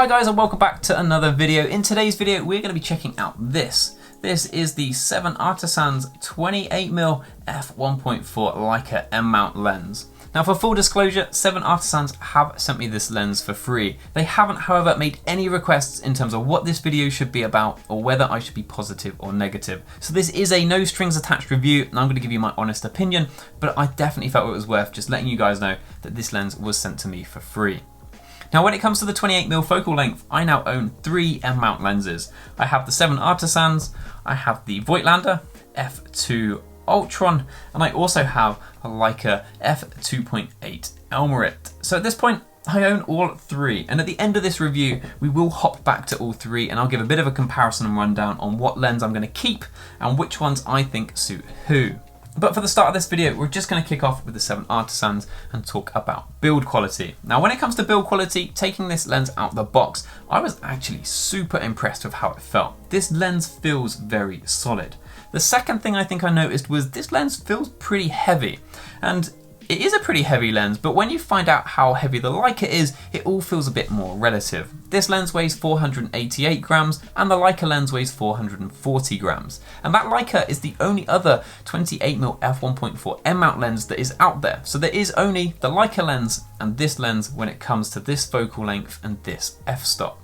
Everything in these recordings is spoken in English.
Hi guys, and welcome back to another video. In today's video we're going to be checking out this. This is the 7Artisans 28mm F1.4 Leica M mount lens. Now for full disclosure, 7Artisans have sent me this lens for free. They haven't however made any requests in terms of what this video should be about or whether I should be positive or negative. So this is a no strings attached review and I'm going to give you my honest opinion, but I definitely felt it was worth just letting you guys know that this lens was sent to me for free. Now when it comes to the 28mm focal length, I now own 3 M mount lenses. I have the 7Artisans, I have the Voigtlander f2 Ultron, and I also have a Leica f2.8 Elmerit. So at this point, I own all 3, and at the end of this review, we will hop back to all 3 and I'll give a bit of a comparison and rundown on what lens I'm going to keep and which ones I think suit who. But for the start of this video, we're just going to kick off with the 7Artisans and talk about build quality. Now when it comes to build quality, taking this lens out the box, I was actually super impressed with how it felt. This lens feels very solid. The second thing I think I noticed was this lens feels pretty heavy. And it is a pretty heavy lens, but when you find out how heavy the Leica is, it all feels a bit more relative. This lens weighs 488 grams and the Leica lens weighs 440 grams. And that Leica is the only other 28mm f1.4 M mount lens that is out there. So there is only the Leica lens and this lens when it comes to this focal length and this f-stop.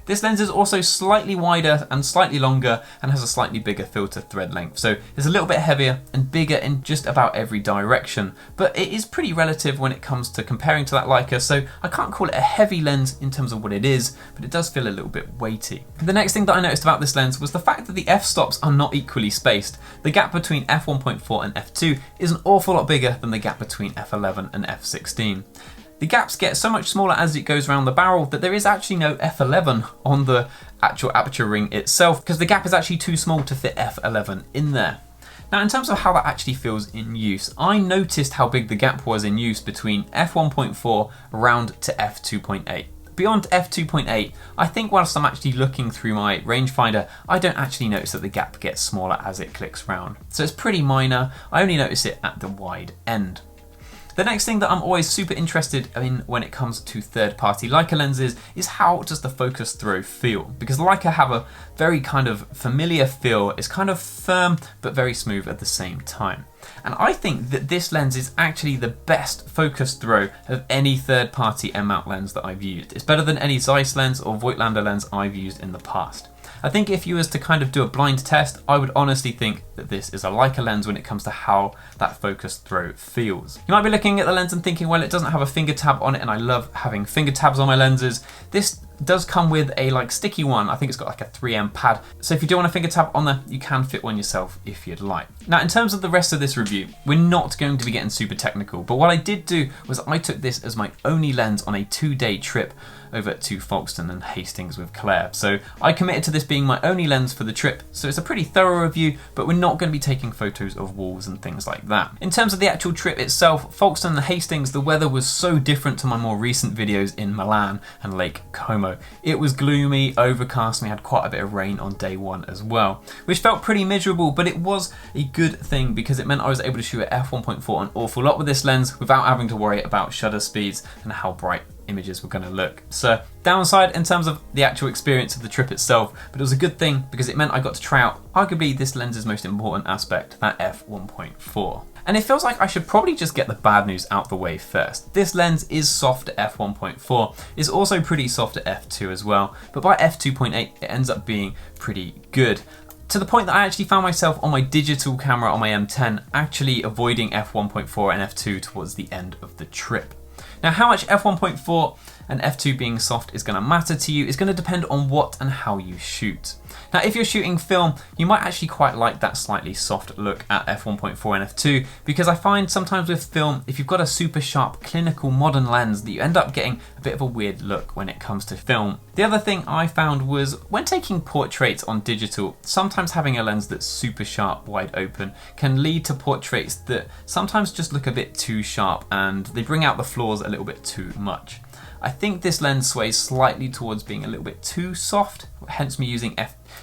This lens is also slightly wider and slightly longer and has a slightly bigger filter thread length, so it's a little bit heavier and bigger in just about every direction, but it is pretty relative when it comes to comparing to that Leica, so I can't call it a heavy lens in terms of what it is, but it does feel a little bit weighty. The next thing that I noticed about this lens was the fact that the f-stops are not equally spaced. The gap between f1.4 and f2 is an awful lot bigger than the gap between f11 and f16. The gaps get so much smaller as it goes around the barrel that there is actually no f11 on the actual aperture ring itself because the gap is actually too small to fit f11 in there. Now in terms of how that actually feels in use, I noticed how big the gap was in use between f1.4 round to f2.8. Beyond f2.8, I think whilst I'm actually looking through my rangefinder, I don't actually notice that the gap gets smaller as it clicks round. So it's pretty minor, I only notice it at the wide end. The next thing that I'm always super interested in when it comes to third-party Leica lenses is how does the focus throw feel? Because Leica have a very kind of familiar feel, it's kind of firm but very smooth at the same time. And I think that this lens is actually the best focus throw of any third-party M mount lens that I've used. It's better than any Zeiss lens or Voigtlander lens I've used in the past. I think if you was to kind of do a blind test, I would honestly think that this is a Leica lens when it comes to how that focus throw feels. You might be looking at the lens and thinking, well, it doesn't have a finger tab on it and I love having finger tabs on my lenses. This does come with a sticky one. I think it's got like a 3M pad. So if you do want a finger tab on there, you can fit one yourself if you'd like. Now in terms of the rest of this review, we're not going to be getting super technical, but what I did do was I took this as my only lens on a 2-day trip over to Folkestone and Hastings with Claire. So I committed to this being my only lens for the trip, so it's a pretty thorough review, but we're not going to be taking photos of walls and things like that. In terms of the actual trip itself, Folkestone and Hastings, the weather was so different to my more recent videos in Milan and Lake Como. It was gloomy, overcast, and we had quite a bit of rain on day 1 as well, which felt pretty miserable, but it was a good thing because it meant I was able to shoot at f1.4 an awful lot with this lens without having to worry about shutter speeds and how bright images were going to look. So downside in terms of the actual experience of the trip itself, but it was a good thing because it meant I got to try out arguably this lens's most important aspect, that f1.4. And it feels like I should probably just get the bad news out the way first. This lens is soft at f1.4, it's also pretty soft at f2 as well, but by f2.8 it ends up being pretty good. To the point that I actually found myself on my digital camera on my M10 actually avoiding f1.4 and f2 towards the end of the trip. Now how much f1.4 and f2 being soft is going to matter to you is going to depend on what and how you shoot. Now if you're shooting film, you might actually quite like that slightly soft look at f1.4 and f2 because I find sometimes with film, if you've got a super sharp clinical modern lens, that you end up getting a bit of a weird look when it comes to film. The other thing I found was when taking portraits on digital, sometimes having a lens that's super sharp wide open can lead to portraits that sometimes just look a bit too sharp and they bring out the flaws a little bit too much. I think this lens sways slightly towards being a little bit too soft, hence me using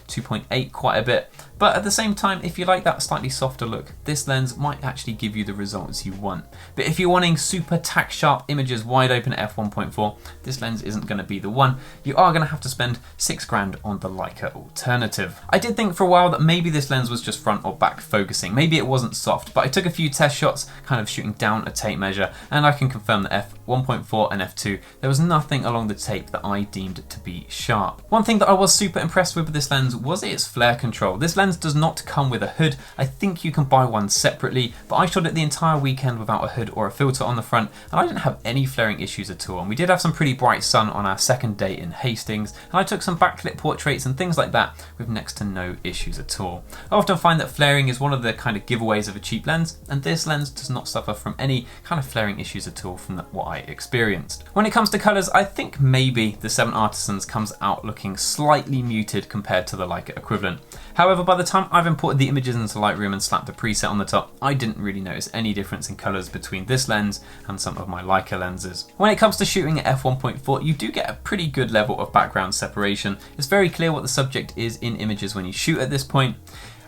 2.8 quite a bit. But at the same time, if you like that slightly softer look, this lens might actually give you the results you want. But if you're wanting super tack sharp images wide open at f1.4, this lens isn't going to be the one. You are going to have to spend 6 grand on the Leica alternative. I did think for a while that maybe this lens was just front or back focusing. Maybe it wasn't soft, but I took a few test shots kind of shooting down a tape measure, and I can confirm that f1.4 and f2, there was nothing along the tape that I deemed to be sharp. One thing that I was super impressed with this lens was its flare control. This lens does not come with a hood. I think you can buy one separately, but I shot it the entire weekend without a hood or a filter on the front, and I didn't have any flaring issues at all. And we did have some pretty bright sun on our second day in Hastings, and I took some backlit portraits and things like that with next to no issues at all. I often find that flaring is one of the kind of giveaways of a cheap lens, and this lens does not suffer from any kind of flaring issues at all from what I experienced. When it comes to colours, I think maybe the 7Artisans comes out looking slightly muted compared to the Leica equivalent. However, by the time I've imported the images into Lightroom and slapped a preset on the top, I didn't really notice any difference in colours between this lens and some of my Leica lenses. When it comes to shooting at f1.4, you do get a pretty good level of background separation. It's very clear what the subject is in images when you shoot at this point.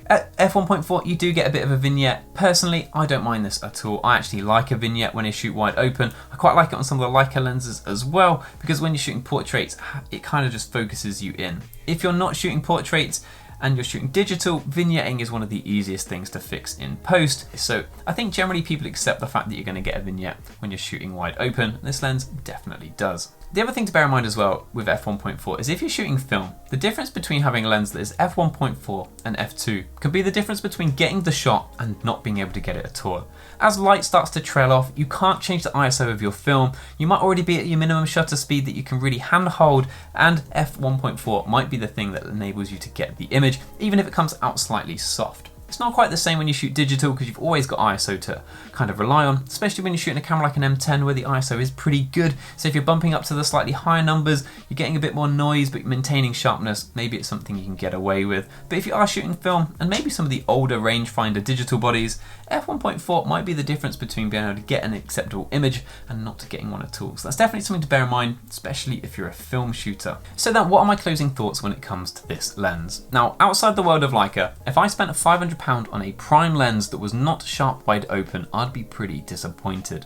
At f1.4 you do get a bit of a vignette. Personally, I don't mind this at all. I actually like a vignette when I shoot wide open. I quite like it on some of the Leica lenses as well, because when you're shooting portraits, it kind of just focuses you in. If you're not shooting portraits and you're shooting digital, vignetting is one of the easiest things to fix in post. So I think generally people accept the fact that you're going to get a vignette when you're shooting wide open. This lens definitely does. The other thing to bear in mind as well with f1.4 is if you're shooting film, the difference between having a lens that is f1.4 and f2 can be the difference between getting the shot and not being able to get it at all. As light starts to trail off, you can't change the ISO of your film. You might already be at your minimum shutter speed that you can really handhold, and f1.4 might be the thing that enables you to get the image, even if it comes out slightly soft. It's not quite the same when you shoot digital because you've always got ISO to kind of rely on, especially when you're shooting a camera like an M10 where the ISO is pretty good. So if you're bumping up to the slightly higher numbers, you're getting a bit more noise but maintaining sharpness, maybe it's something you can get away with. But if you are shooting film and maybe some of the older rangefinder digital bodies, f1.4 might be the difference between being able to get an acceptable image and not getting one at all. So that's definitely something to bear in mind, especially if you're a film shooter. So then what are my closing thoughts when it comes to this lens? Now, outside the world of Leica, if I spent £500 on a prime lens that was not sharp wide open, I'd be pretty disappointed.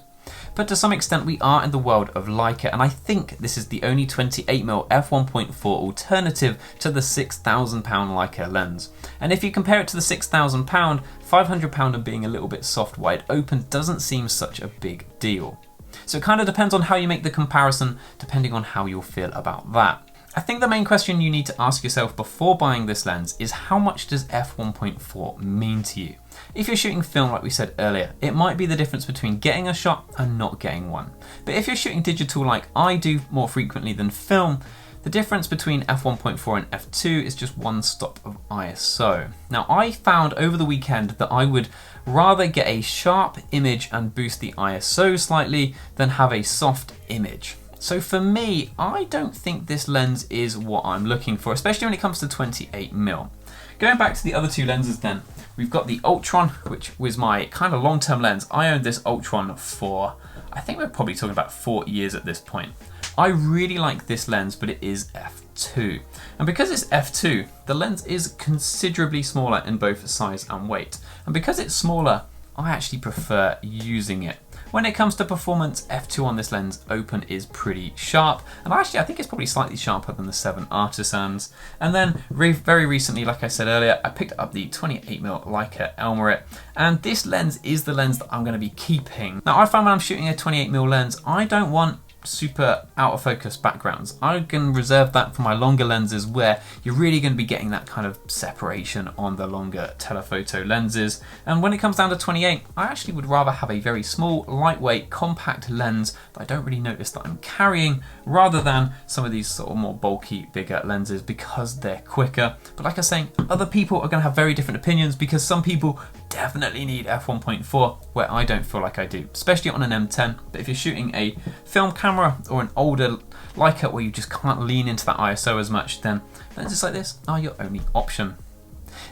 But to some extent we are in the world of Leica, and I think this is the only 28mm f1.4 alternative to the £6,000 Leica lens. And if you compare it to the £6,000, £500 and being a little bit soft wide open doesn't seem such a big deal. So it kind of depends on how you make the comparison, depending on how you'll feel about that. I think the main question you need to ask yourself before buying this lens is how much does f1.4 mean to you? If you're shooting film like we said earlier, it might be the difference between getting a shot and not getting one. But if you're shooting digital like I do more frequently than film, the difference between f1.4 and f2 is just one stop of ISO. Now I found over the weekend that I would rather get a sharp image and boost the ISO slightly than have a soft image. So for me, I don't think this lens is what I'm looking for, especially when it comes to 28mm. Going back to the other two lenses then, we've got the Ultron, which was my kind of long-term lens. I owned this Ultron for, I think we're probably talking about 4 years at this point. I really like this lens, but it is f2. And because it's f2, the lens is considerably smaller in both size and weight. And because it's smaller, I actually prefer using it. When it comes to performance, f2 on this lens open is pretty sharp, and actually I think it's probably slightly sharper than the 7Artisans. And then very recently, like I said earlier, I picked up the 28mm Leica Elmarit, and this lens is the lens that I'm going to be keeping. Now I find when I'm shooting a 28mm lens, I don't want super out of focus backgrounds. I can reserve that for my longer lenses where you're really going to be getting that kind of separation on the longer telephoto lenses. And when it comes down to 28, I actually would rather have a very small, lightweight, compact lens that I don't really notice that I'm carrying, rather than some of these sort of more bulky, bigger lenses because they're quicker. But like I was saying, other people are going to have very different opinions because some people definitely need f1.4 where I don't feel like I do, especially on an M10. But if you're shooting a film camera or an older Leica where you just can't lean into that ISO as much, then lenses like this are your only option.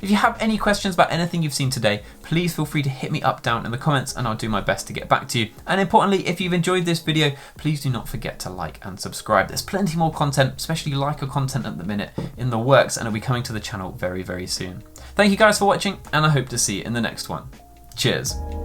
If you have any questions about anything you've seen today, please feel free to hit me up down in the comments and I'll do my best to get back to you. And importantly, if you've enjoyed this video, please do not forget to like and subscribe. There's plenty more content, especially Leica content at the minute, in the works, and it'll be coming to the channel very, very soon. Thank you guys for watching, and I hope to see you in the next one. Cheers.